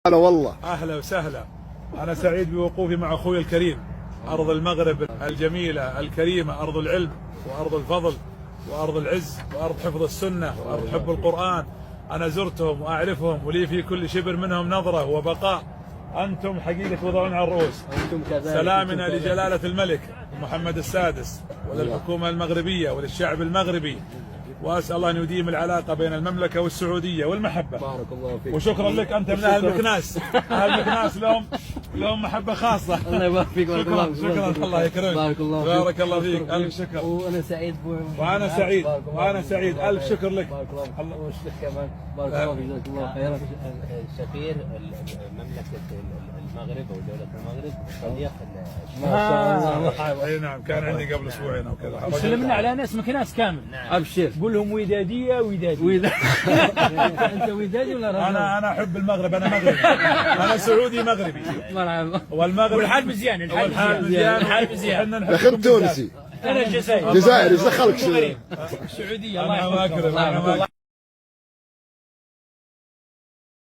هلا والله. أهلا وسهلا. أنا سعيد بوقوفي مع أخوي الكريم. أرض المغرب الجميلة الكريمة، أرض العلم وأرض الفضل وأرض العز وأرض حفظ السنة وأرض حب القرآن. أنا زرتهم وأعرفهم ولي في كل شبر منهم نظرة وبقاء. أنتم حقيقة وضعون على الرؤوس. سلامنا لجلالة الملك محمد السادس وللحكومة المغربية وللشعب المغربي، وأسأل الله أن يديم العلاقة بين المملكة والسعودية والمحبة. بارك الله فيك. وشكرا لك، أنت من أهل مكناس. أهل مكناس لهم محبة خاصة. الله يبارك فيك. شكرا الله يكرمك. بارك الله فيك. بارك الله فيك. ألف شكر. وأنا سعيد وأنا سعيد. ألف شكر لك. بارك الله وشك كمان. بارك الله فيك. جزاك الله خيرا. سفير مملكة المغرب أو دولة المغرب صديق ما شاء الله. اي نعم، كان عندي قبل اسبوعين او كذا. سلمنا على ناس مكناس كامل. ابشر. قول لهم وداديه وداديه. انت ودادي ولا رجل؟ انا احب المغرب، انا مغربي. انا سعودي مغربي. مرحبا. والمغرب والحال مزيان. الحال مزيان. يا اخي تونسي. انا الجزائر. جزائري، ايش دخلك؟ السعوديه الله الله يحفظك. يكرمك.